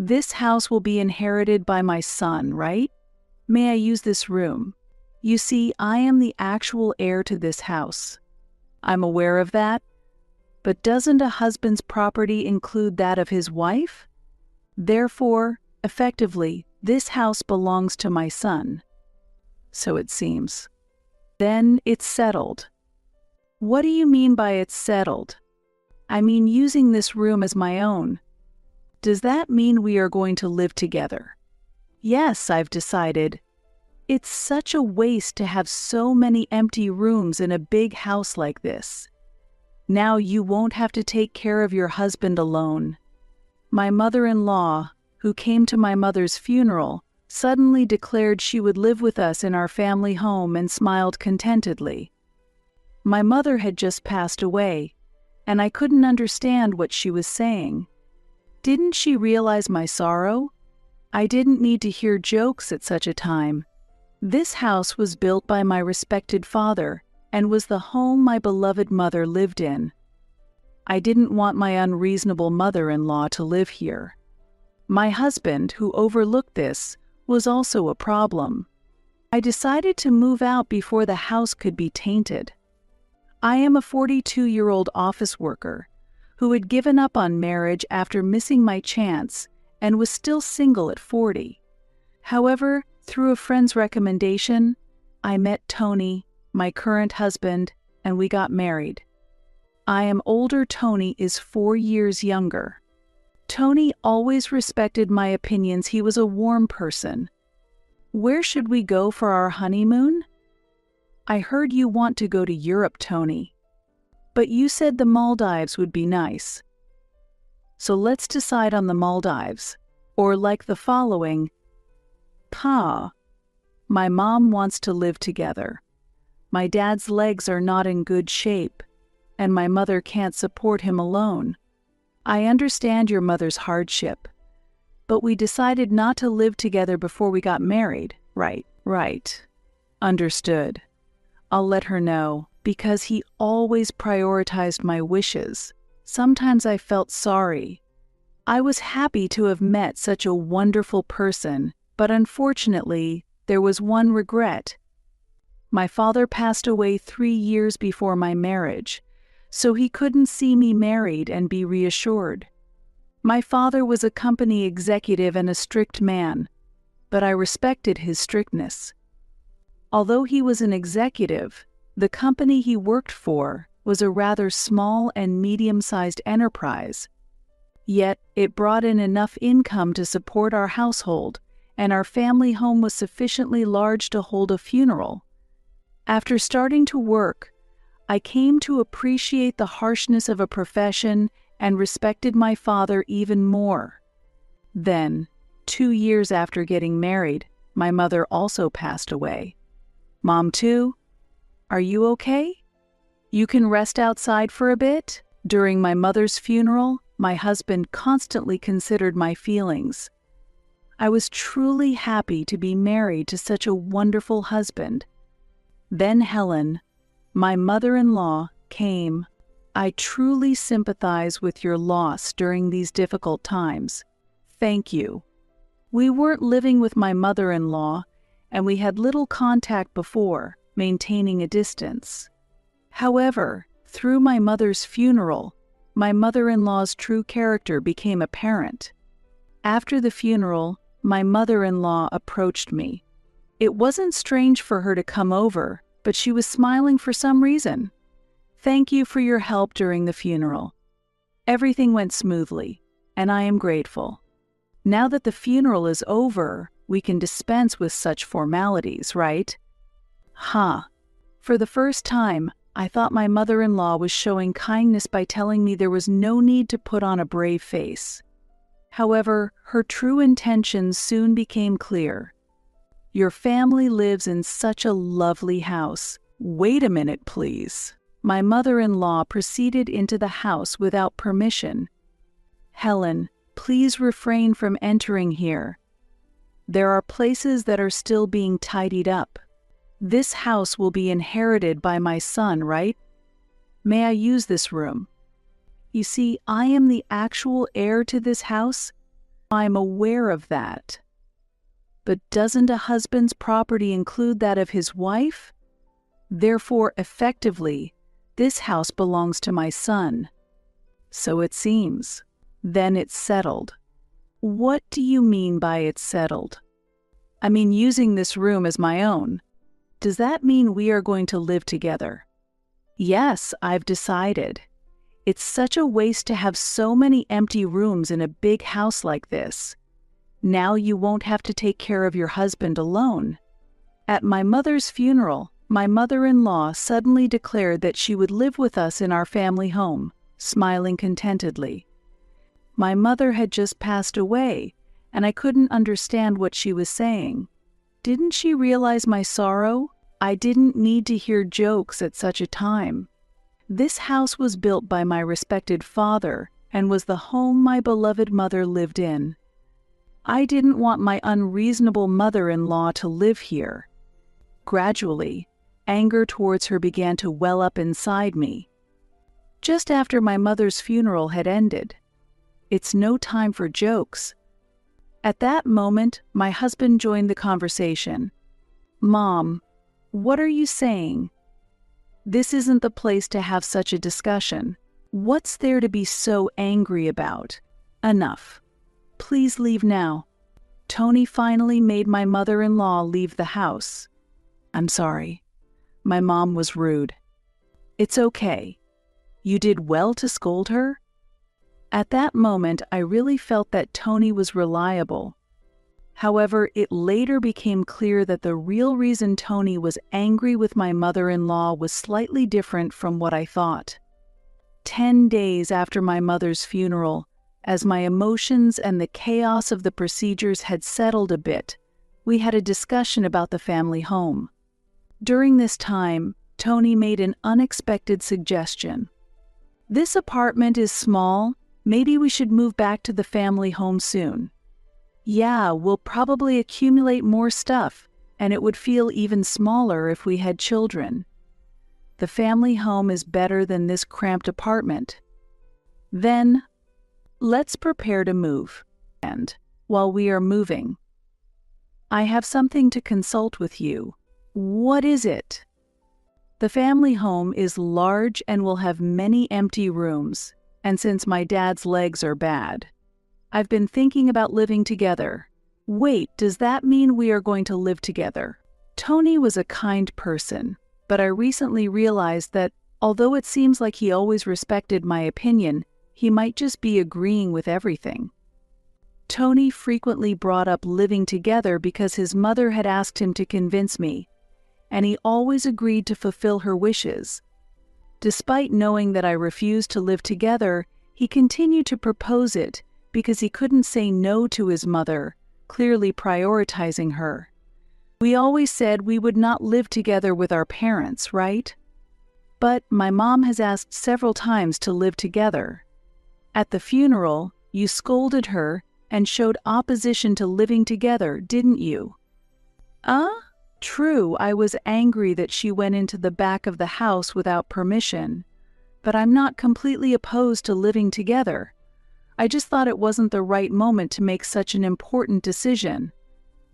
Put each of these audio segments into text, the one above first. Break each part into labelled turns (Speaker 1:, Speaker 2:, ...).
Speaker 1: This house will be inherited by my son, right? May I use this room? You see, I am the actual heir to this house. I'm aware of that. But doesn't a husband's property include that of his wife? Therefore, effectively, this house belongs to my son. So it seems. Then it's settled. What do you mean by it's settled? I mean using this room as my own. Does that mean we are going to live together? Yes, I've decided. It's such a waste to have so many empty rooms in a big house like this. Now you won't have to take care of your husband alone. My mother-in-law, who came to my mother's funeral, suddenly declared she would live with us in our family home and smiled contentedly. My mother had just passed away, and I couldn't understand what she was saying. Didn't she realize my sorrow? I didn't need to hear jokes at such a time. This house was built by my respected father and was the home my beloved mother lived in. I didn't want my unreasonable mother-in-law to live here. My husband, who overlooked this, was also a problem. I decided to move out before the house could be tainted. I am a 42-year-old office worker who had given up on marriage after missing my chance and was still single at 40. However, through a friend's recommendation, I met Tony, my current husband, and we got married. I am older. Tony is 4 years younger. Tony always respected my opinions. He was a warm person. Where should we go for our honeymoon? I heard you want to go to Europe, Tony. But you said the Maldives would be nice. So let's decide on the Maldives, or like the following. Pa. My mom wants to live together. My dad's legs are not in good shape, and my mother can't support him alone. I understand your mother's hardship, but we decided not to live together before we got married. Right. Understood. I'll let her know, because he always prioritized my wishes. Sometimes I felt sorry. I was happy to have met such a wonderful person, but unfortunately, there was one regret. My father passed away 3 years before my marriage, so he couldn't see me married and be reassured. My father was a company executive and a strict man, but I respected his strictness. Although he was an executive, the company he worked for was a rather small and medium-sized enterprise. Yet it brought in enough income to support our household, and our family home was sufficiently large to hold a funeral. After starting to work, I came to appreciate the harshness of a profession and respected my father even more. Then, 2 years after getting married, my mother also passed away. Mom too? Are you okay? You can rest outside for a bit? During my mother's funeral, my husband constantly considered my feelings. I was truly happy to be married to such a wonderful husband. Then Helen, my mother-in-law, came. I truly sympathize with your loss during these difficult times. Thank you. We weren't living with my mother-in-law, and we had little contact before, maintaining a distance. However, through my mother's funeral, my mother-in-law's true character became apparent. After the funeral, my mother-in-law approached me. It wasn't strange for her to come over, but she was smiling for some reason. Thank you for your help during the funeral. Everything went smoothly, and I am grateful. Now that the funeral is over, we can dispense with such formalities, right? For the first time, I thought my mother-in-law was showing kindness by telling me there was no need to put on a brave face. However, her true intentions soon became clear. Your family lives in such a lovely house. Wait a minute, please. My mother-in-law proceeded into the house without permission. Helen, please refrain from entering here. There are places that are still being tidied up. This house will be inherited by my son, right? May I use this room? You see, I am the actual heir to this house, I'm aware of that. But doesn't a husband's property include that of his wife? Therefore, effectively, this house belongs to my son. So it seems. Then it's settled. What do you mean by it's settled? I mean using this room as my own. Does that mean we are going to live together? Yes, I've decided. It's such a waste to have so many empty rooms in a big house like this. Now you won't have to take care of your husband alone. At my mother's funeral, my mother-in-law suddenly declared that she would live with us in our family home, smiling contentedly. My mother had just passed away, and I couldn't understand what she was saying. Didn't she realize my sorrow? I didn't need to hear jokes at such a time. This house was built by my respected father and was the home my beloved mother lived in. I didn't want my unreasonable mother-in-law to live here. Gradually, anger towards her began to well up inside me. Just after my mother's funeral had ended, it's no time for jokes. At that moment, my husband joined the conversation. "Mom, what are you saying? This isn't the place to have such a discussion. What's there to be so angry about? Enough. Please leave now." Tony finally made my mother-in-law leave the house. "I'm sorry. My mom was rude." "It's okay. You did well to scold her?" At that moment, I really felt that Tony was reliable. However, it later became clear that the real reason Tony was angry with my mother-in-law was slightly different from what I thought. 10 days after my mother's funeral, as my emotions and the chaos of the procedures had settled a bit, we had a discussion about the family home. During this time, Tony made an unexpected suggestion. "This apartment is small. Maybe we should move back to the family home soon. Yeah, we'll probably accumulate more stuff, and it would feel even smaller if we had children. The family home is better than this cramped apartment. Then, let's prepare to move. And, while we are moving, I have something to consult with you." "What is it?" "The family home is large and will have many empty rooms, and since my dad's legs are bad, I've been thinking about living together." "Wait, does that mean we are going to live together?" Tony was a kind person, but I recently realized that, although it seems like he always respected my opinion, he might just be agreeing with everything. Tony frequently brought up living together because his mother had asked him to convince me, and he always agreed to fulfill her wishes. Despite knowing that I refused to live together, he continued to propose it because he couldn't say no to his mother, clearly prioritizing her. We always said we would not live together with our parents, right? But my mom has asked several times to live together. At the funeral, you scolded her and showed opposition to living together, didn't you? True, I was angry that she went into the back of the house without permission, but I'm not completely opposed to living together. I just thought it wasn't the right moment to make such an important decision.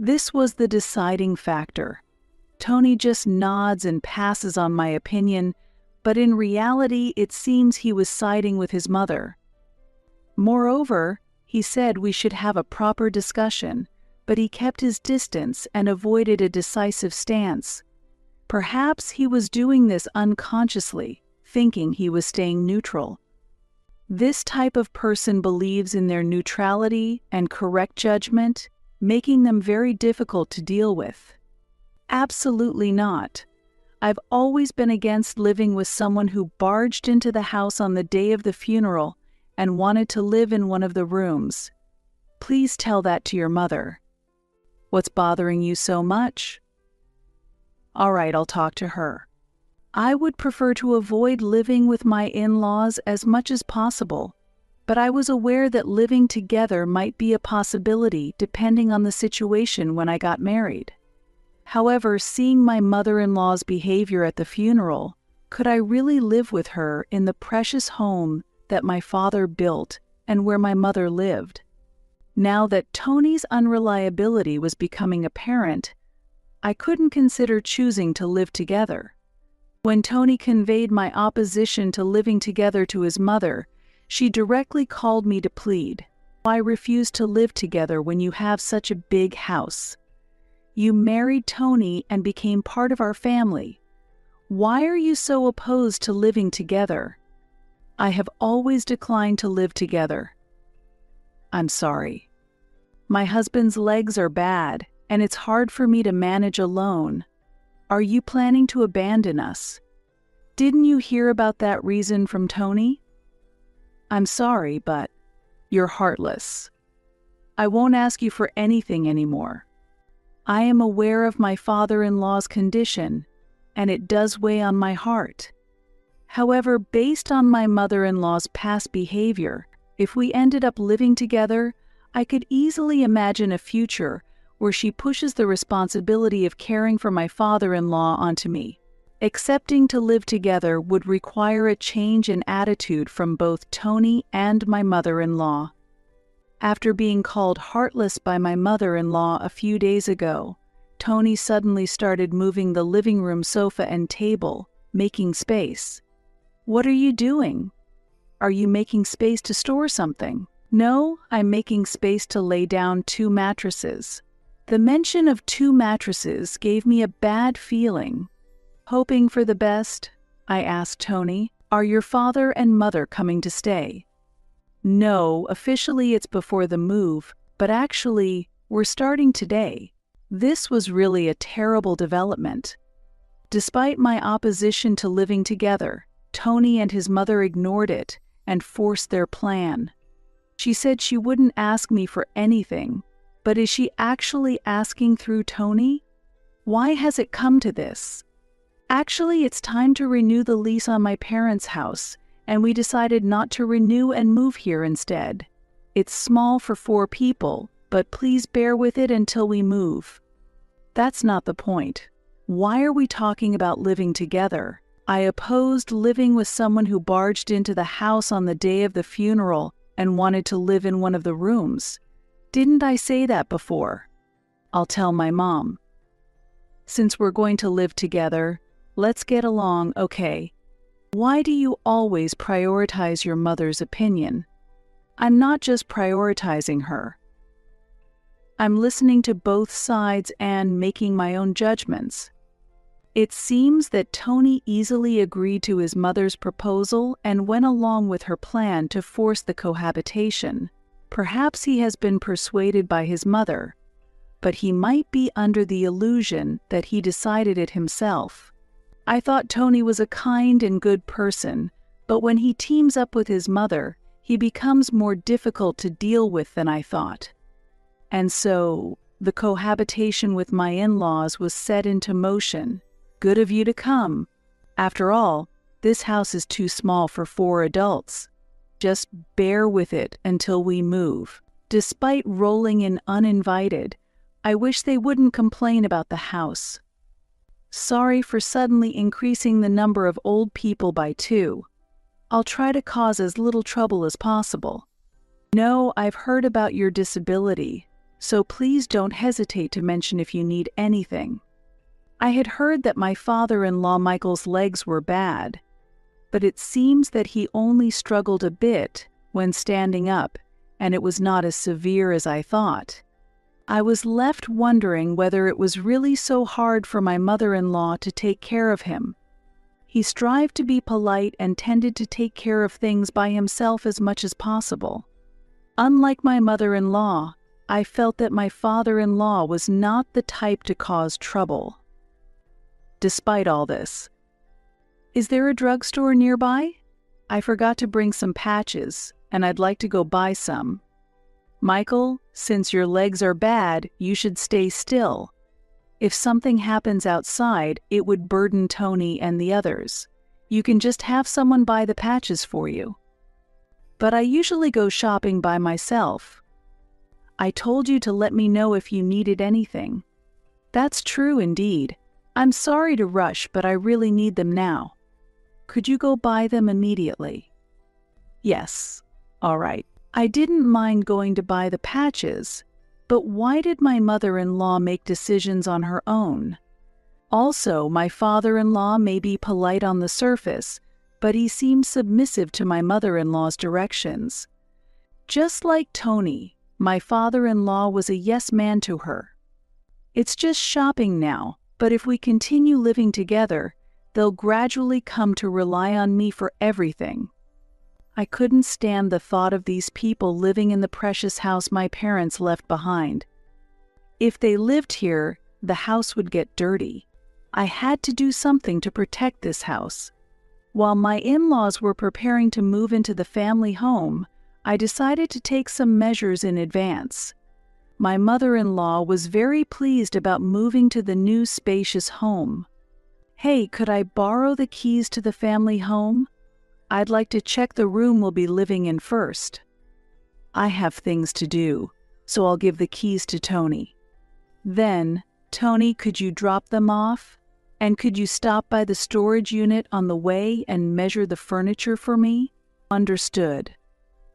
Speaker 1: This was the deciding factor. Tony just nods and passes on my opinion, but in reality it seems he was siding with his mother. Moreover, he said we should have a proper discussion, but he kept his distance and avoided a decisive stance. Perhaps he was doing this unconsciously, thinking he was staying neutral. This type of person believes in their neutrality and correct judgment, making them very difficult to deal with. Absolutely not. I've always been against living with someone who barged into the house on the day of the funeral and wanted to live in one of the rooms. Please tell that to your mother. What's bothering you so much? All right, I'll talk to her. I would prefer to avoid living with my in-laws as much as possible, but I was aware that living together might be a possibility depending on the situation when I got married. However, seeing my mother-in-law's behavior at the funeral, could I really live with her in the precious home that my father built and where my mother lived? Now that Tony's unreliability was becoming apparent, I couldn't consider choosing to live together. When Tony conveyed my opposition to living together to his mother, she directly called me to plead. Why refuse to live together when you have such a big house? You married Tony and became part of our family. Why are you so opposed to living together? I have always declined to live together. I'm sorry. My husband's legs are bad, and it's hard for me to manage alone. Are you planning to abandon us? Didn't you hear about that reason from Tony? I'm sorry, but you're heartless. I won't ask you for anything anymore. I am aware of my father-in-law's condition, and it does weigh on my heart. However, based on my mother-in-law's past behavior, if we ended up living together, I could easily imagine a future where she pushes the responsibility of caring for my father-in-law onto me. Accepting to live together would require a change in attitude from both Tony and my mother-in-law. After being called heartless by my mother-in-law a few days ago, Tony suddenly started moving the living room sofa and table, making space. What are you doing? Are you making space to store something? No, I'm making space to lay down 2 mattresses. The mention of 2 mattresses gave me a bad feeling. Hoping for the best, I asked Tony, are your father and mother coming to stay? No, officially it's before the move, but actually, we're starting today. This was really a terrible development. Despite my opposition to living together, Tony and his mother ignored it and forced their plan. She said she wouldn't ask me for anything, but is she actually asking through Tony? Why has it come to this? Actually, it's time to renew the lease on my parents' house, and we decided not to renew and move here instead. It's small for 4 people, but please bear with it until we move. That's not the point. Why are we talking about living together? I opposed living with someone who barged into the house on the day of the funeral and wanted to live in one of the rooms. Didn't I say that before? I'll tell my mom. Since we're going to live together, let's get along, okay? Why do you always prioritize your mother's opinion? I'm not just prioritizing her. I'm listening to both sides and making my own judgments. It seems that Tony easily agreed to his mother's proposal and went along with her plan to force the cohabitation. Perhaps he has been persuaded by his mother, but he might be under the illusion that he decided it himself. I thought Tony was a kind and good person, but when he teams up with his mother, he becomes more difficult to deal with than I thought. And so, the cohabitation with my in-laws was set into motion. Good of you to come. After all, this house is too small for 4 adults. Just bear with it until we move. Despite rolling in uninvited, I wish they wouldn't complain about the house. Sorry for suddenly increasing the number of old people by 2. I'll try to cause as little trouble as possible. No, I've heard about your disability, so please don't hesitate to mention if you need anything. I had heard that my father-in-law Michael's legs were bad, but it seems that he only struggled a bit when standing up, and it was not as severe as I thought. I was left wondering whether it was really so hard for my mother-in-law to take care of him. He strived to be polite and tended to take care of things by himself as much as possible. Unlike my mother-in-law, I felt that my father-in-law was not the type to cause trouble. Despite all this, is there a drugstore nearby? I forgot to bring some patches, and I'd like to go buy some. Michael, since your legs are bad, you should stay still. If something happens outside, it would burden Tony and the others. You can just have someone buy the patches for you. But I usually go shopping by myself. I told you to let me know if you needed anything. That's true indeed. I'm sorry to rush, but I really need them now. Could you go buy them immediately? Yes. All right. I didn't mind going to buy the patches, but why did my mother-in-law make decisions on her own? Also, my father-in-law may be polite on the surface, but he seems submissive to my mother-in-law's directions. Just like Tony, my father-in-law was a yes man to her. It's just shopping now, but if we continue living together, they'll gradually come to rely on me for everything. I couldn't stand the thought of these people living in the precious house my parents left behind. If they lived here, the house would get dirty. I had to do something to protect this house. While my in-laws were preparing to move into the family home, I decided to take some measures in advance. My mother-in-law was very pleased about moving to the new spacious home. "Hey, could I borrow the keys to the family home? I'd like to check the room we'll be living in first." "I have things to do, so I'll give the keys to Tony." "Then, Tony, could you drop them off? And could you stop by the storage unit on the way and measure the furniture for me?" "Understood.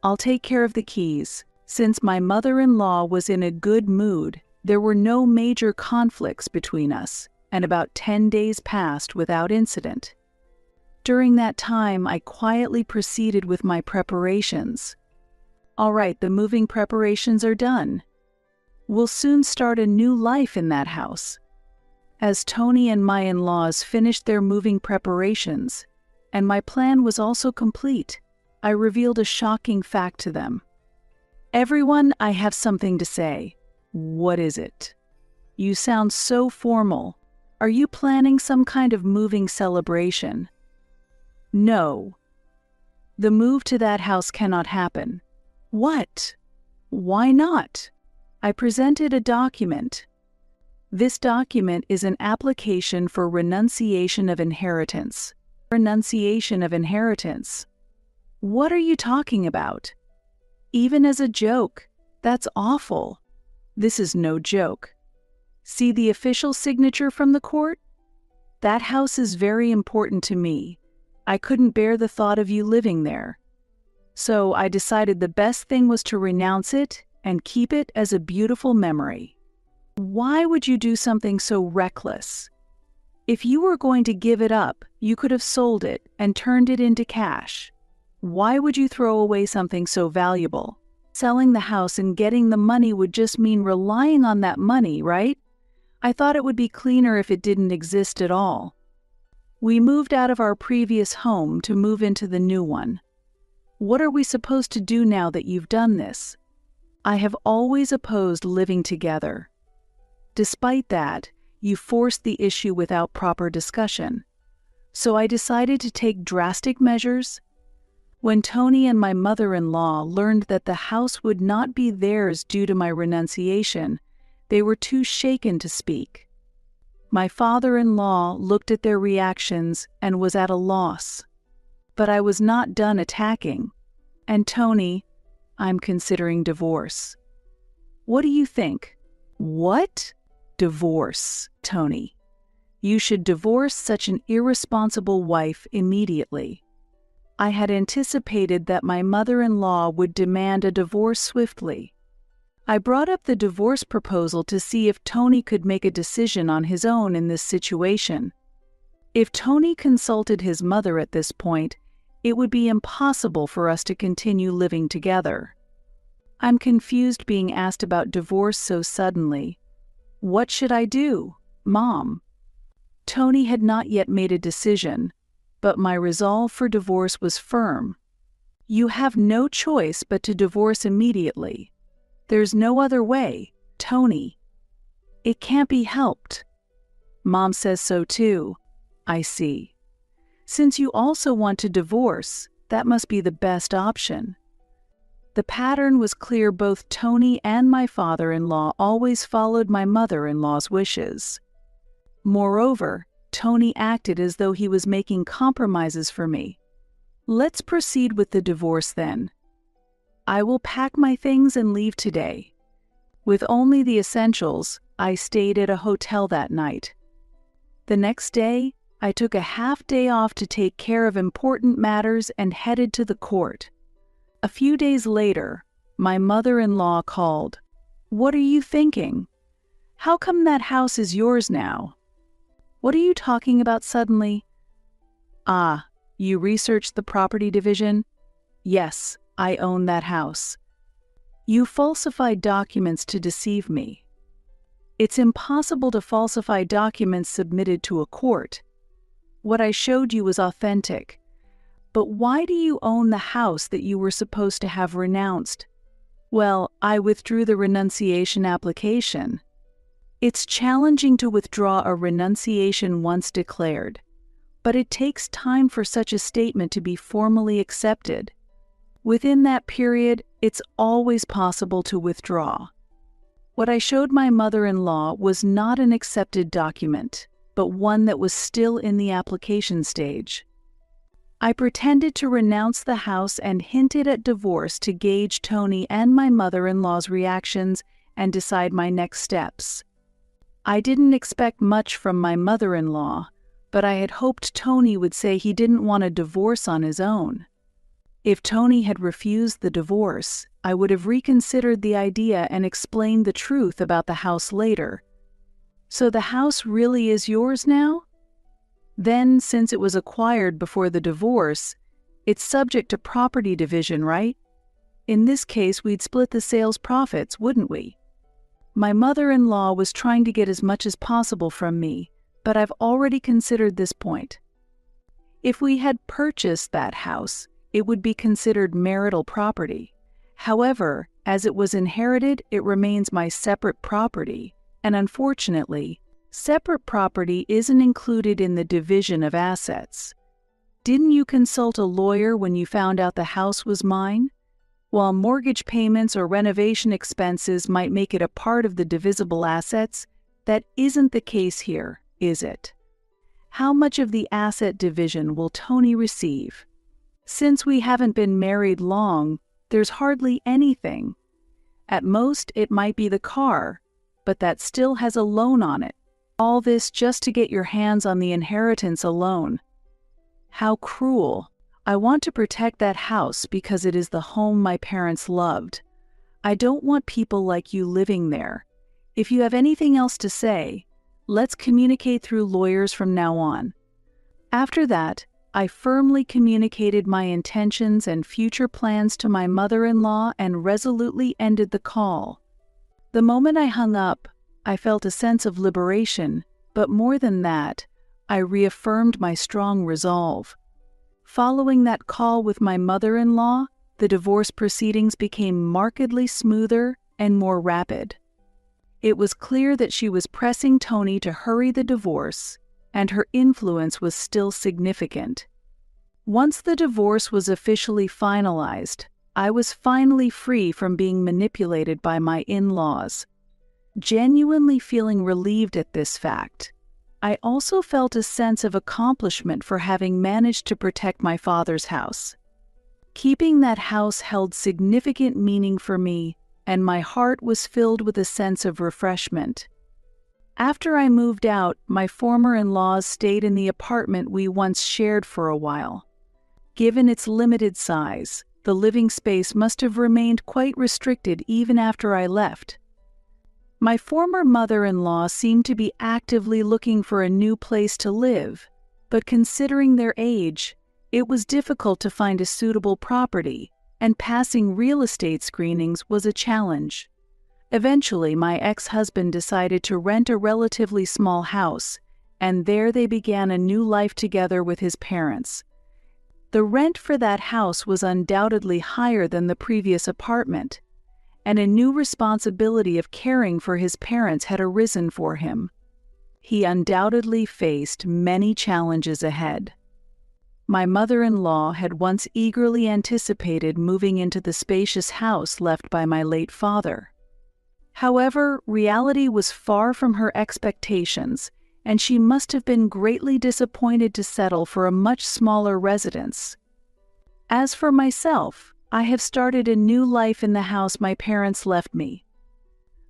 Speaker 1: I'll take care of the keys." Since my mother-in-law was in a good mood, there were no major conflicts between us, and about 10 days passed without incident. During that time, I quietly proceeded with my preparations. "All right, the moving preparations are done. We'll soon start a new life in that house." As Tony and my in-laws finished their moving preparations, and my plan was also complete, I revealed a shocking fact to them. "Everyone, I have something to say." "What is it?" "You sound so formal. Are you planning some kind of moving celebration?" "No. The move to that house cannot happen." "What? Why not?" I presented a document. This document is an application for renunciation of inheritance. Renunciation of inheritance? What are you talking about? Even as a joke, that's awful. This is no joke. See the official signature from the court? That house is very important to me. I couldn't bear the thought of you living there. So I decided the best thing was to renounce it and keep it as a beautiful memory. Why would you do something so reckless? If you were going to give it up, you could have sold it and turned it into cash. Why would you throw away something so valuable? Selling the house and getting the money would just mean relying on that money, right? I thought it would be cleaner if it didn't exist at all. We moved out of our previous home to move into the new one. What are we supposed to do now that you've done this? I have always opposed living together. Despite that, you forced the issue without proper discussion. So I decided to take drastic measures. When Tony and my mother-in-law learned that the house would not be theirs due to my renunciation, they were too shaken to speak. My father-in-law looked at their reactions and was at a loss. But I was not done attacking. "And Tony, I'm considering divorce." "What do you think?" "What? Divorce, Tony. You should divorce such an irresponsible wife immediately." I had anticipated that my mother-in-law would demand a divorce swiftly. I brought up the divorce proposal to see if Tony could make a decision on his own in this situation. If Tony consulted his mother at this point, it would be impossible for us to continue living together. I'm confused being asked about divorce so suddenly. What should I do, Mom? Tony had not yet made a decision, but my resolve for divorce was firm. You have no choice but to divorce immediately. There's no other way, Tony. It can't be helped. Mom says so too. I see. Since you also want to divorce, that must be the best option. The pattern was clear. Both Tony and my father-in-law always followed my mother-in-law's wishes. Moreover, Tony acted as though he was making compromises for me. Let's proceed with the divorce then. I will pack my things and leave today. With only the essentials, I stayed at a hotel that night. The next day, I took a half-day off to take care of important matters and headed to the court. A few days later, my mother-in-law called. "What are you thinking? How come that house is yours now?" "What are you talking about suddenly?" "Ah, you researched the property division?" "Yes, I own that house." "You falsified documents to deceive me." "It's impossible to falsify documents submitted to a court. What I showed you was authentic. But why do you own the house that you were supposed to have renounced?" "Well, I withdrew the renunciation application." It's challenging to withdraw a renunciation once declared, but it takes time for such a statement to be formally accepted. Within that period, it's always possible to withdraw. What I showed my mother-in-law was not an accepted document, but one that was still in the application stage. I pretended to renounce the house and hinted at divorce to gauge Tony and my mother-in-law's reactions and decide my next steps. I didn't expect much from my mother-in-law, but I had hoped Tony would say he didn't want a divorce on his own. If Tony had refused the divorce, I would have reconsidered the idea and explained the truth about the house later. "So the house really is yours now? Then, since it was acquired before the divorce, it's subject to property division, right? In this case, we'd split the sales profits, wouldn't we?" My mother-in-law was trying to get as much as possible from me, but I've already considered this point. If we had purchased that house, it would be considered marital property. However, as it was inherited, it remains my separate property, and unfortunately, separate property isn't included in the division of assets. Didn't you consult a lawyer when you found out the house was mine? While mortgage payments or renovation expenses might make it a part of the divisible assets, that isn't the case here, is it? How much of the asset division will Tony receive? Since we haven't been married long, there's hardly anything. At most, it might be the car, but that still has a loan on it. All this just to get your hands on the inheritance alone. How cruel. I want to protect that house because it is the home my parents loved. I don't want people like you living there. If you have anything else to say, let's communicate through lawyers from now on." After that, I firmly communicated my intentions and future plans to my mother-in-law and resolutely ended the call. The moment I hung up, I felt a sense of liberation, but more than that, I reaffirmed my strong resolve. Following that call with my mother-in-law, the divorce proceedings became markedly smoother and more rapid. It was clear that she was pressing Tony to hurry the divorce, and her influence was still significant. Once the divorce was officially finalized, I was finally free from being manipulated by my in-laws. Genuinely feeling relieved at this fact, I also felt a sense of accomplishment for having managed to protect my father's house. Keeping that house held significant meaning for me, and my heart was filled with a sense of refreshment. After I moved out, my former in-laws stayed in the apartment we once shared for a while. Given its limited size, the living space must have remained quite restricted even after I left. My former mother-in-law seemed to be actively looking for a new place to live, but considering their age, it was difficult to find a suitable property, and passing real estate screenings was a challenge. Eventually, my ex-husband decided to rent a relatively small house, and there they began a new life together with his parents. The rent for that house was undoubtedly higher than the previous apartment, and a new responsibility of caring for his parents had arisen for him. He undoubtedly faced many challenges ahead. My mother-in-law had once eagerly anticipated moving into the spacious house left by my late father. However, reality was far from her expectations, and she must have been greatly disappointed to settle for a much smaller residence. As for myself, I have started a new life in the house my parents left me.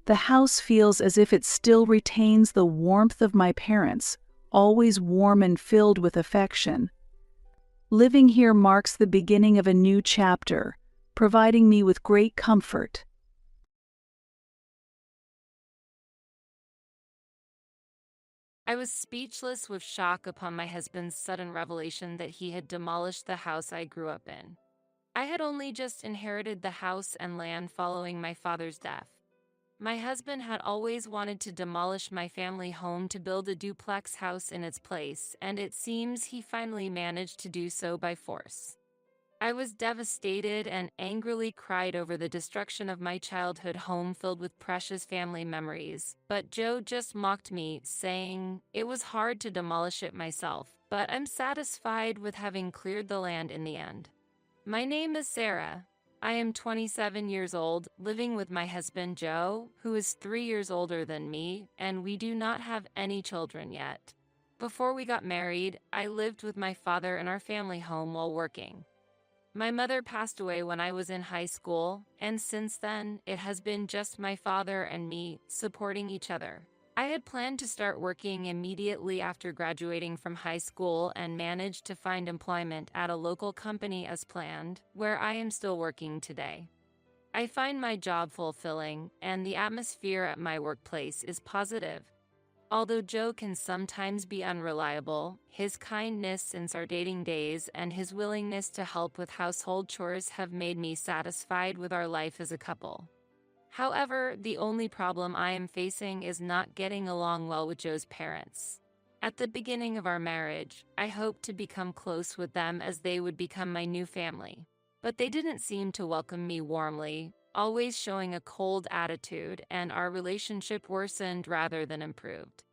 Speaker 1: The house feels as if it still retains the warmth of my parents, always warm and filled with affection. Living here marks the beginning of a new chapter, providing me with great comfort.
Speaker 2: I was speechless with shock upon my husband's sudden revelation that he had demolished the house I grew up in. I had only just inherited the house and land following my father's death. My husband had always wanted to demolish my family home to build a duplex house in its place, and it seems he finally managed to do so by force. I was devastated and angrily cried over the destruction of my childhood home filled with precious family memories, but Joe just mocked me, saying, "It was hard to demolish it myself, but I'm satisfied with having cleared the land in the end." My name is Sarah. I am 27 years old, living with my husband Joe, who is 3 years older than me, and we do not have any children yet. Before we got married, I lived with my father in our family home while working. My mother passed away when I was in high school, and since then, it has been just my father and me supporting each other. I had planned to start working immediately after graduating from high school and managed to find employment at a local company as planned, where I am still working today. I find my job fulfilling, and the atmosphere at my workplace is positive. Although Joe can sometimes be unreliable, his kindness since our dating days and his willingness to help with household chores have made me satisfied with our life as a couple. However, the only problem I am facing is not getting along well with Joe's parents. At the beginning of our marriage, I hoped to become close with them as they would become my new family. But they didn't seem to welcome me warmly, always showing a cold attitude, and our relationship worsened rather than improved.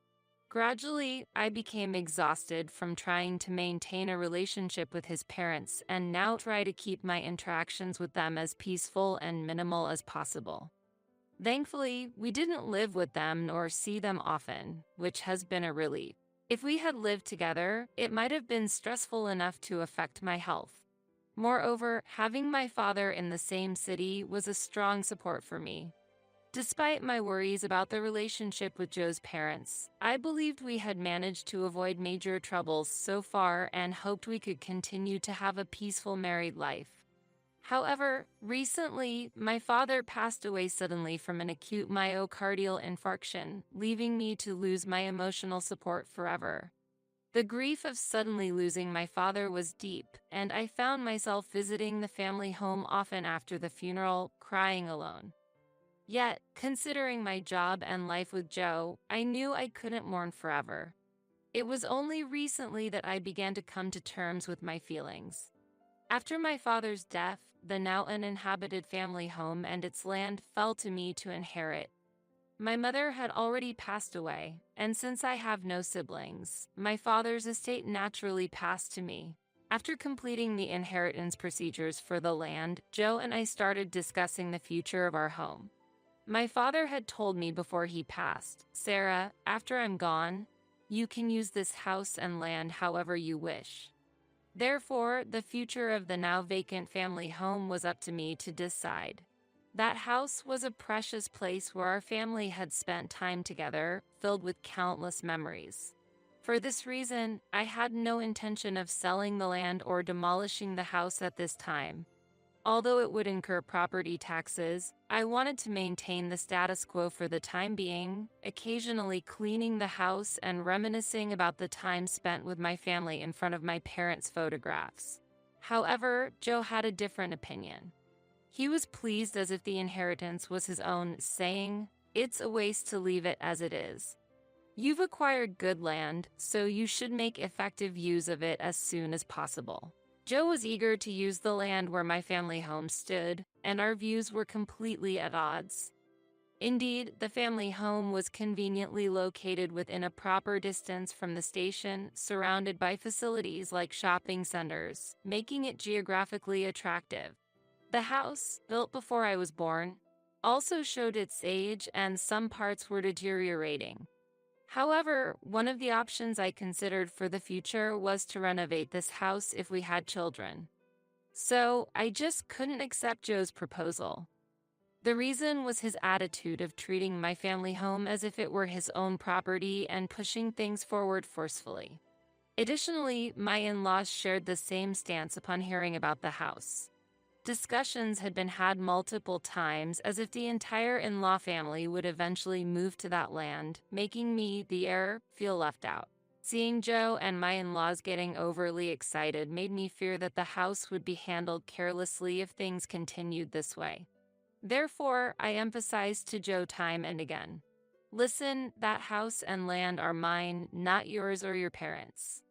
Speaker 2: Gradually, I became exhausted from trying to maintain a relationship with his parents and now try to keep my interactions with them as peaceful and minimal as possible. Thankfully, we didn't live with them nor see them often, which has been a relief. If we had lived together, it might have been stressful enough to affect my health. Moreover, having my father in the same city was a strong support for me. Despite my worries about the relationship with Joe's parents, I believed we had managed to avoid major troubles so far and hoped we could continue to have a peaceful married life. However, recently, my father passed away suddenly from an acute myocardial infarction, leaving me to lose my emotional support forever. The grief of suddenly losing my father was deep, and I found myself visiting the family home often after the funeral, crying alone. Yet, considering my job and life with Joe, I knew I couldn't mourn forever. It was only recently that I began to come to terms with my feelings. After my father's death, the now uninhabited family home and its land fell to me to inherit. My mother had already passed away, and since I have no siblings, my father's estate naturally passed to me. After completing the inheritance procedures for the land, Joe and I started discussing the future of our home. My father had told me before he passed, "Sarah, after I'm gone, you can use this house and land however you wish." Therefore, the future of the now vacant family home was up to me to decide. That house was a precious place where our family had spent time together, filled with countless memories. For this reason, I had no intention of selling the land or demolishing the house at this time. Although it would incur property taxes, I wanted to maintain the status quo for the time being, occasionally cleaning the house and reminiscing about the time spent with my family in front of my parents' photographs. However, Joe had a different opinion. He was pleased as if the inheritance was his own, saying, "It's a waste to leave it as it is. You've acquired good land, so you should make effective use of it as soon as possible." Joe was eager to use the land where my family home stood, and our views were completely at odds. Indeed, the family home was conveniently located within a proper distance from the station, surrounded by facilities like shopping centers, making it geographically attractive. The house, built before I was born, also showed its age and some parts were deteriorating. However, one of the options I considered for the future was to renovate this house if we had children. So, I just couldn't accept Joe's proposal. The reason was his attitude of treating my family home as if it were his own property and pushing things forward forcefully. Additionally, my in-laws shared the same stance upon hearing about the house. Discussions had been had multiple times as if the entire in-law family would eventually move to that land, making me, the heir, feel left out. Seeing Joe and my in-laws getting overly excited made me fear that the house would be handled carelessly if things continued this way. Therefore, I emphasized to Joe time and again, "Listen, that house and land are mine, not yours or your parents'.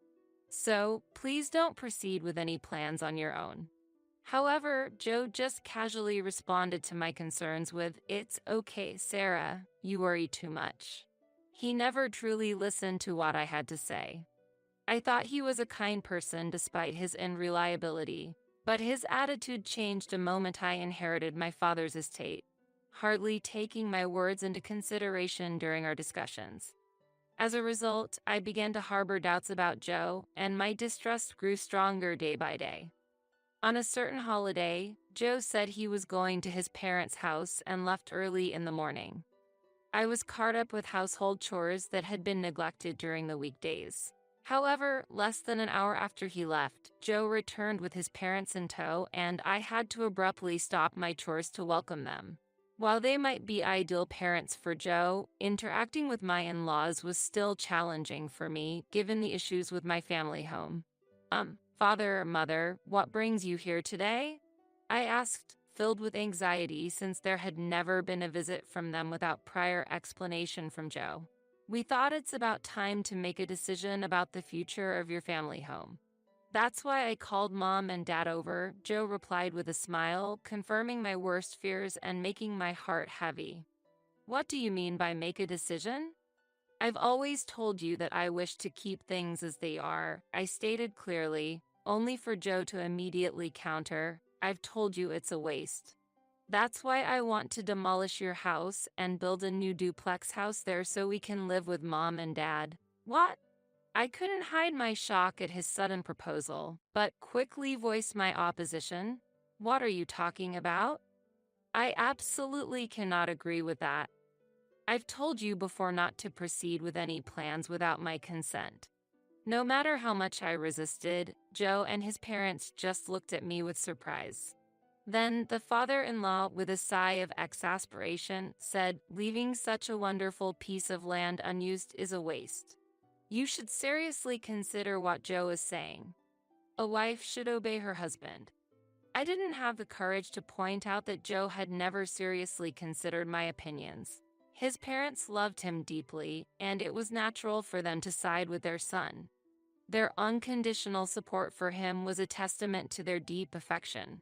Speaker 2: So, please don't proceed with any plans on your own." However, Joe just casually responded to my concerns with, "It's okay, Sarah, you worry too much." He never truly listened to what I had to say. I thought he was a kind person despite his unreliability, but his attitude changed the moment I inherited my father's estate, hardly taking my words into consideration during our discussions. As a result, I began to harbor doubts about Joe, and my distrust grew stronger day by day. On a certain holiday, Joe said he was going to his parents' house and left early in the morning. I was caught up with household chores that had been neglected during the weekdays. However, less than an hour after he left, Joe returned with his parents in tow, and I had to abruptly stop my chores to welcome them. While they might be ideal parents for Joe, interacting with my in-laws was still challenging for me, given the issues with my family home. Father or mother, what brings you here today?" I asked, filled with anxiety since there had never been a visit from them without prior explanation from Joe. "We thought it's about time to make a decision about the future of your family home. That's why I called Mom and Dad over," Joe replied with a smile, confirming my worst fears and making my heart heavy. "What do you mean by make a decision?" "I've always told you that I wish to keep things as they are," I stated clearly, only for Joe to immediately counter, "I've told you it's a waste. That's why I want to demolish your house and build a new duplex house there so we can live with Mom and Dad." "What?" I couldn't hide my shock at his sudden proposal, but quickly voiced my opposition. "What are you talking about? I absolutely cannot agree with that. I've told you before not to proceed with any plans without my consent." No matter how much I resisted, Joe and his parents just looked at me with surprise. Then the father-in-law, with a sigh of exasperation, said, "Leaving such a wonderful piece of land unused is a waste. You should seriously consider what Joe is saying. A wife should obey her husband." I didn't have the courage to point out that Joe had never seriously considered my opinions. His parents loved him deeply, and it was natural for them to side with their son. Their unconditional support for him was a testament to their deep affection.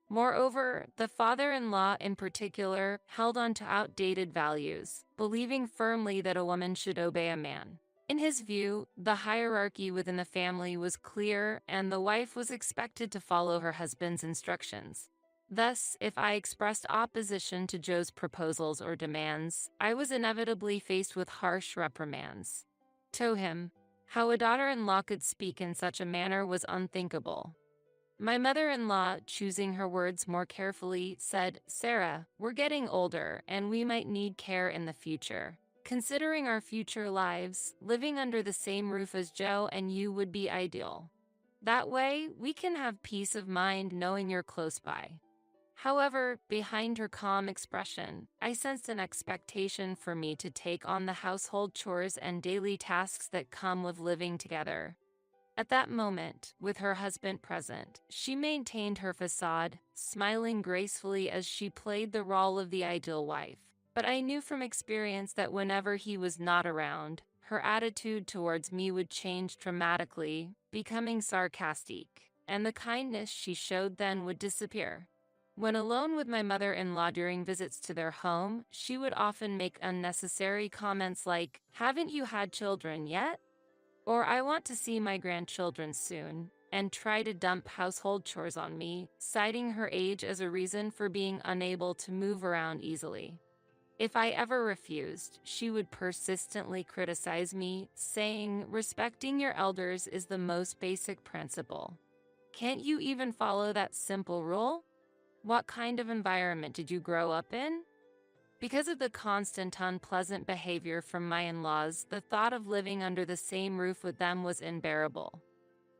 Speaker 2: Moreover, the father-in-law in particular held on to outdated values, believing firmly that a woman should obey a man. In his view, the hierarchy within the family was clear, and the wife was expected to follow her husband's instructions. Thus, if I expressed opposition to Joe's proposals or demands, I was inevitably faced with harsh reprimands. To him, how a daughter-in-law could speak in such a manner was unthinkable. My mother-in-law, choosing her words more carefully, said, "Sarah, we're getting older and we might need care in the future. Considering our future lives, living under the same roof as Joe and you would be ideal. That way, we can have peace of mind knowing you're close by." However, behind her calm expression, I sensed an expectation for me to take on the household chores and daily tasks that come with living together. At that moment, with her husband present, she maintained her facade, smiling gracefully as she played the role of the ideal wife. But I knew from experience that whenever he was not around, her attitude towards me would change dramatically, becoming sarcastic, and the kindness she showed then would disappear. When alone with my mother-in-law during visits to their home, she would often make unnecessary comments like, "Haven't you had children yet?" Or "I want to see my grandchildren soon," and try to dump household chores on me, citing her age as a reason for being unable to move around easily. If I ever refused, she would persistently criticize me, saying, "Respecting your elders is the most basic principle. Can't you even follow that simple rule? What kind of environment did you grow up in?" Because of the constant unpleasant behavior from my in-laws, the thought of living under the same roof with them was unbearable.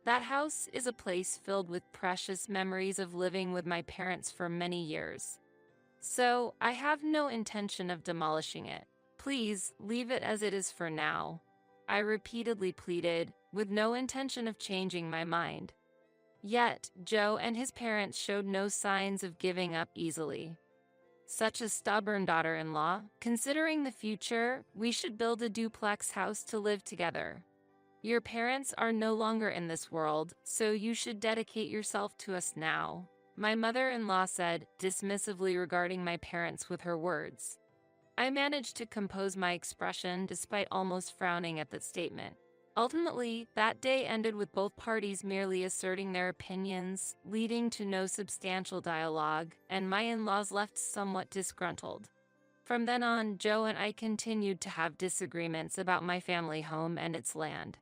Speaker 2: That house is a place filled with precious memories of living with my parents for many years. So, I have no intention of demolishing it. Please leave it as it is for now. I repeatedly pleaded, with no intention of changing my mind. Yet, Joe and his parents showed no signs of giving up easily. Such a stubborn daughter-in-law. Considering the future, we should build a duplex house to live together. Your parents are no longer in this world, so you should dedicate yourself to us now, my mother-in-law said, dismissively regarding my parents with her words. I managed to compose my expression despite almost frowning at that statement. Ultimately, that day ended with both parties merely asserting their opinions, leading to no substantial dialogue, and my in-laws left somewhat disgruntled. From then on, Joe and I continued to have disagreements about my family home and its land.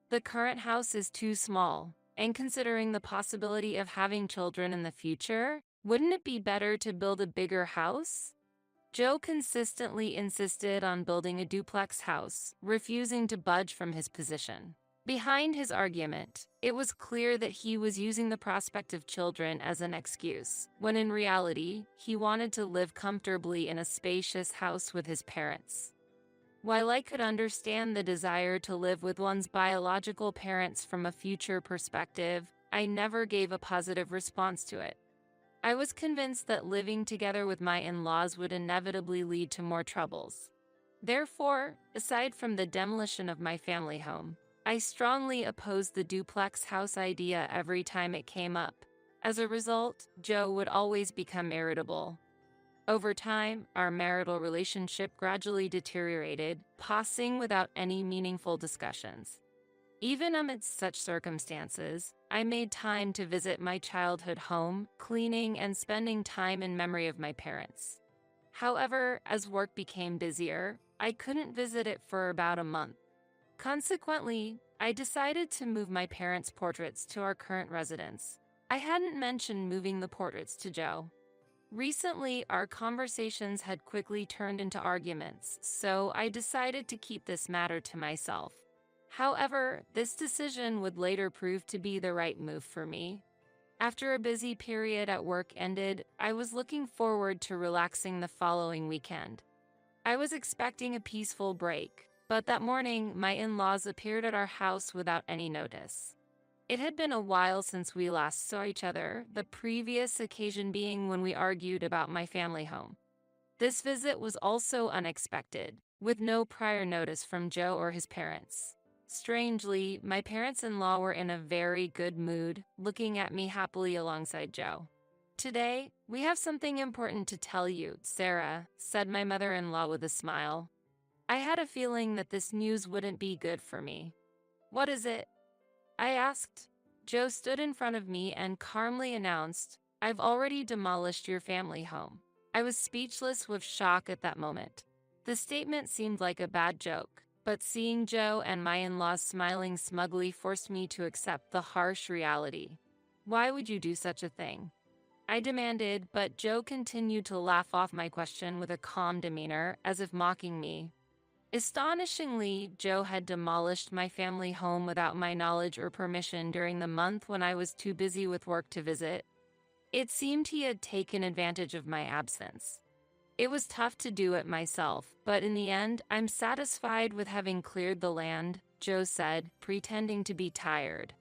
Speaker 2: The current house is too small, and considering the possibility of having children in the future, wouldn't it be better to build a bigger house? Joe consistently insisted on building a duplex house, refusing to budge from his position. Behind his argument, it was clear that he was using the prospect of children as an excuse, when in reality, he wanted to live comfortably in a spacious house with his parents. While I could understand the desire to live with one's biological parents from a future perspective, I never gave a positive response to it. I was convinced that living together with my in-laws would inevitably lead to more troubles. Therefore, aside from the demolition of my family home, I strongly opposed the duplex house idea every time it came up. As a result, Joe would always become irritable. Over time, our marital relationship gradually deteriorated, passing without any meaningful discussions. Even amidst such circumstances, I made time to visit my childhood home, cleaning and spending time in memory of my parents. However, as work became busier, I couldn't visit it for about a month. Consequently, I decided to move my parents' portraits to our current residence. I hadn't mentioned moving the portraits to Joe. Recently, our conversations had quickly turned into arguments, so I decided to keep this matter to myself. However, this decision would later prove to be the right move for me. After a busy period at work ended, I was looking forward to relaxing the following weekend. I was expecting a peaceful break, but that morning, my in-laws appeared at our house without any notice. It had been a while since we last saw each other, the previous occasion being when we argued about my family home. This visit was also unexpected, with no prior notice from Joe or his parents. Strangely, my parents-in-law were in a very good mood, looking at me happily alongside Joe. "Today, we have something important to tell you, Sarah," said my mother-in-law with a smile. I had a feeling that this news wouldn't be good for me. "What is it?" I asked. Joe stood in front of me and calmly announced, "I've already demolished your family home." I was speechless with shock at that moment. The statement seemed like a bad joke, but seeing Joe and my in-laws smiling smugly forced me to accept the harsh reality. "Why would you do such a thing?" I demanded, but Joe continued to laugh off my question with a calm demeanor, as if mocking me. Astonishingly, Joe had demolished my family home without my knowledge or permission during the month when I was too busy with work to visit. It seemed he had taken advantage of my absence. It was tough to do it myself, but in the end, I'm satisfied with having cleared the land, Joe said, pretending to be tired.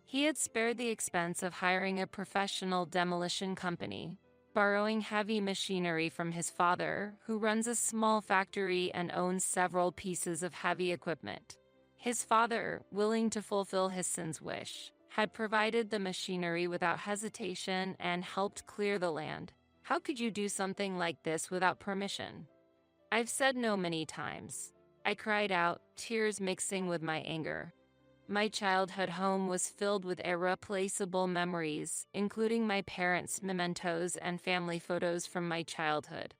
Speaker 2: He had spared the expense of hiring a professional demolition company, borrowing heavy machinery from his father, who runs a small factory and owns several pieces of heavy equipment. His father, willing to fulfill his son's wish, had provided the machinery without hesitation and helped clear the land. How could you do something like this without permission? I've said no many times. I cried out, tears mixing with my anger. My childhood home was filled with irreplaceable memories, including my parents' mementos and family photos from my childhood.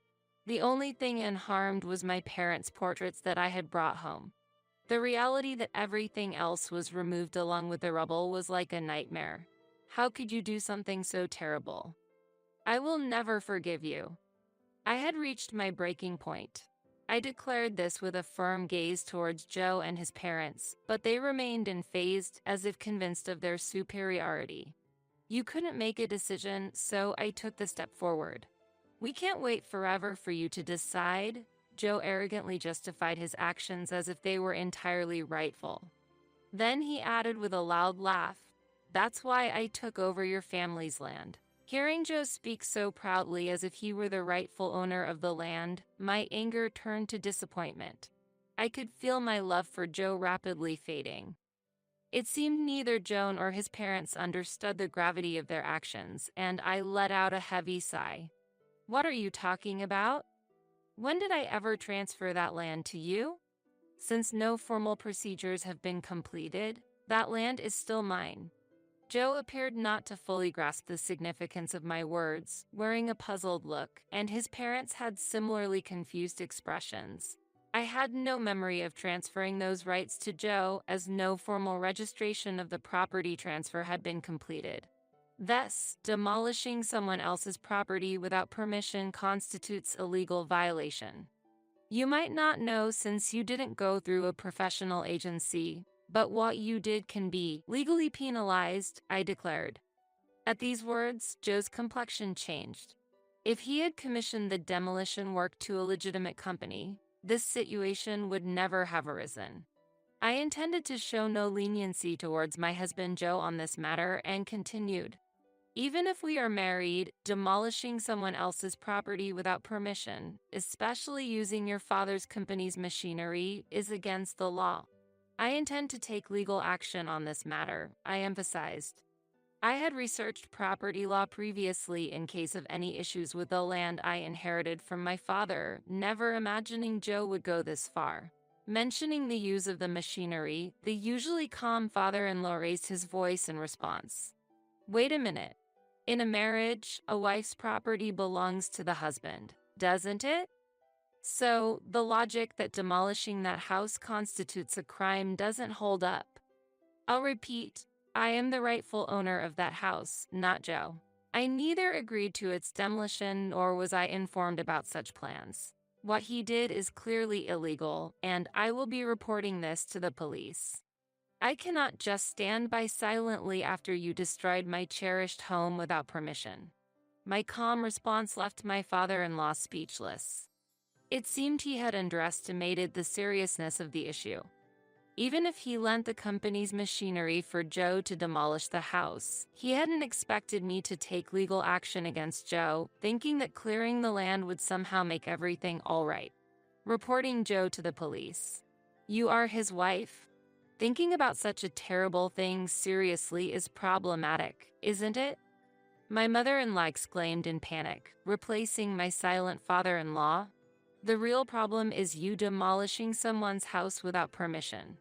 Speaker 2: The only thing unharmed was my parents' portraits that I had brought home. The reality that everything else was removed along with the rubble was like a nightmare. How could you do something so terrible? I will never forgive you. I had reached my breaking point. I declared this with a firm gaze towards Joe and his parents, but they remained unfazed, as if convinced of their superiority. You couldn't make a decision, so I took the step forward. We can't wait forever for you to decide. Joe arrogantly justified his actions as if they were entirely rightful. Then he added with a loud laugh, "That's why I took over your family's land." Hearing Joe speak so proudly as if he were the rightful owner of the land, my anger turned to disappointment. I could feel my love for Joe rapidly fading. It seemed neither Joe nor his parents understood the gravity of their actions, and I let out a heavy sigh. "What are you talking about? When did I ever transfer that land to you? Since no formal procedures have been completed, that land is still mine." Joe appeared not to fully grasp the significance of my words, wearing a puzzled look, and his parents had similarly confused expressions. I had no memory of transferring those rights to Joe, as no formal registration of the property transfer had been completed. Thus, demolishing someone else's property without permission constitutes a legal violation. You might not know since you didn't go through a professional agency, but what you did can be legally penalized, I declared. At these words, Joe's complexion changed. If he had commissioned the demolition work to a legitimate company, this situation would never have arisen. I intended to show no leniency towards my husband Joe on this matter and continued. "Even if we are married, demolishing someone else's property without permission, especially using your father's company's machinery, is against the law. I intend to take legal action on this matter," I emphasized. I had researched property law previously in case of any issues with the land I inherited from my father, never imagining Joe would go this far. Mentioning the use of the machinery, the usually calm father-in-law raised his voice in response. "Wait a minute. In a marriage, a wife's property belongs to the husband, doesn't it? So, the logic that demolishing that house constitutes a crime doesn't hold up. I'll repeat, I am the rightful owner of that house, not Joe. I neither agreed to its demolition nor was I informed about such plans. What he did is clearly illegal, and I will be reporting this to the police. I cannot just stand by silently after you destroyed my cherished home without permission." My calm response left my father-in-law speechless. It seemed he had underestimated the seriousness of the issue. Even if he lent the company's machinery for Joe to demolish the house, he hadn't expected me to take legal action against Joe, thinking that clearing the land would somehow make everything all right. Reporting Joe to the police. "You are his wife. Thinking about such a terrible thing seriously is problematic, isn't it?" My mother-in-law exclaimed in panic, replacing my silent father-in-law. "The real problem is you demolishing someone's house without permission.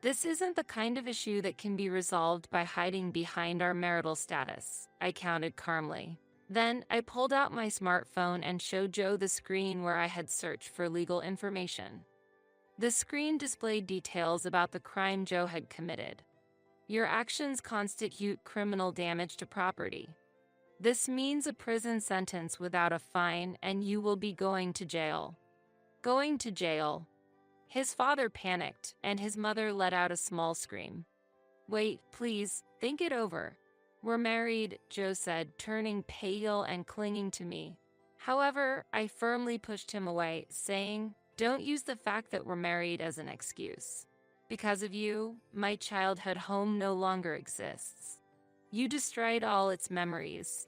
Speaker 2: This isn't the kind of issue that can be resolved by hiding behind our marital status," I countered calmly. Then I pulled out my smartphone and showed Joe the screen where I had searched for legal information. The screen displayed details about the crime Joe had committed. "Your actions constitute criminal damage to property. This means a prison sentence without a fine, and you will be going to jail." Going to jail. His father panicked, and his mother let out a small scream. "Wait, please, think it over. We're married," Joe said, turning pale and clinging to me. However, I firmly pushed him away, saying, "Don't use the fact that we're married as an excuse. Because of you, my childhood home no longer exists. You destroyed all its memories.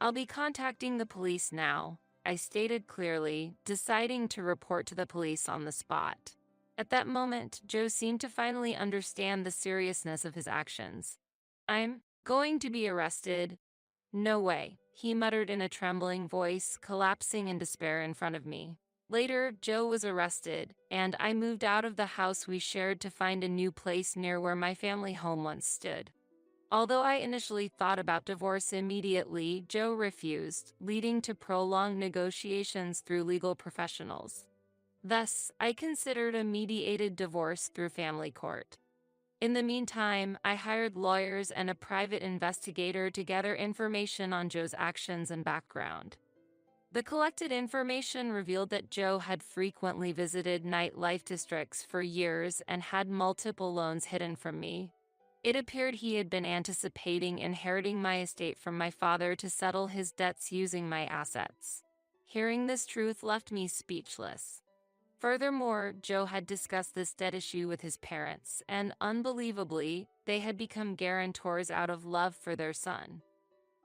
Speaker 2: I'll be contacting the police now," I stated clearly, deciding to report to the police on the spot. At that moment, Joe seemed to finally understand the seriousness of his actions. "I'm going to be arrested." "No way," he muttered in a trembling voice, collapsing in despair in front of me. Later, Joe was arrested, and I moved out of the house we shared to find a new place near where my family home once stood. Although I initially thought about divorce immediately, Joe refused, leading to prolonged negotiations through legal professionals. Thus, I considered a mediated divorce through family court. In the meantime, I hired lawyers and a private investigator to gather information on Joe's actions and background. The collected information revealed that Joe had frequently visited nightlife districts for years and had multiple loans hidden from me. It appeared he had been anticipating inheriting my estate from my father to settle his debts using my assets. Hearing this truth left me speechless. Furthermore, Joe had discussed this debt issue with his parents, and unbelievably, they had become guarantors out of love for their son.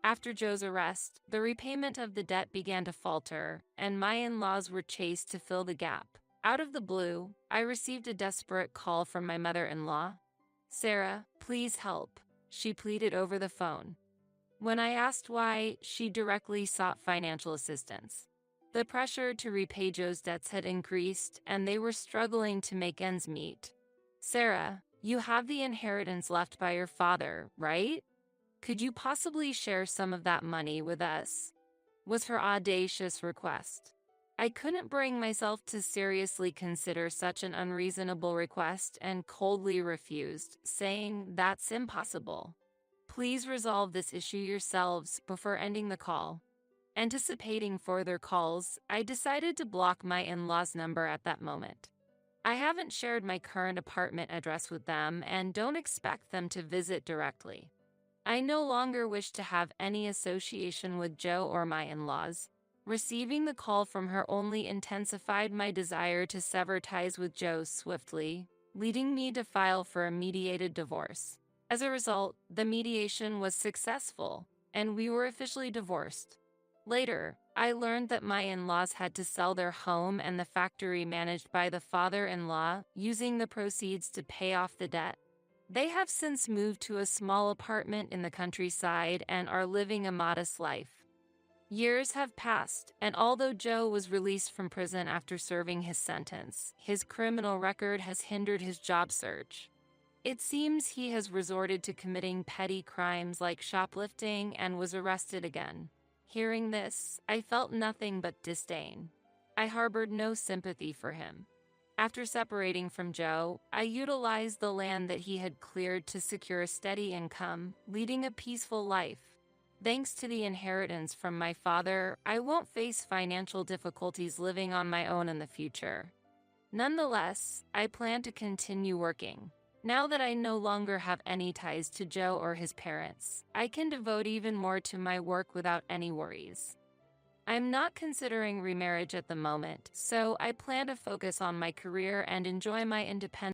Speaker 2: After Joe's arrest, the repayment of the debt began to falter, and my in-laws were chased to fill the gap. Out of the blue, I received a desperate call from my mother-in-law. "Sarah, please help," she pleaded over the phone. When I asked why, she directly sought financial assistance. The pressure to repay Joe's debts had increased, and they were struggling to make ends meet. "Sarah, you have the inheritance left by your father, right? Could you possibly share some of that money with us?" was her audacious request. I couldn't bring myself to seriously consider such an unreasonable request and coldly refused, saying, "That's impossible. Please resolve this issue yourselves before ending the call." Anticipating further calls, I decided to block my in-laws' number at that moment. I haven't shared my current apartment address with them and don't expect them to visit directly. I no longer wish to have any association with Joe or my in-laws. Receiving the call from her only intensified my desire to sever ties with Joe swiftly, leading me to file for a mediated divorce. As a result, the mediation was successful, and we were officially divorced. Later, I learned that my in-laws had to sell their home and the factory managed by the father-in-law, using the proceeds to pay off the debt. They have since moved to a small apartment in the countryside and are living a modest life. Years have passed, and although Joe was released from prison after serving his sentence, his criminal record has hindered his job search. It seems he has resorted to committing petty crimes like shoplifting and was arrested again. Hearing this, I felt nothing but disdain. I harbored no sympathy for him. After separating from Joe, I utilized the land that he had cleared to secure a steady income, leading a peaceful life. Thanks to the inheritance from my father, I won't face financial difficulties living on my own in the future. Nonetheless, I plan to continue working. Now that I no longer have any ties to Joe or his parents, I can devote even more to my work without any worries. I'm not considering remarriage at the moment, so I plan to focus on my career and enjoy my independence.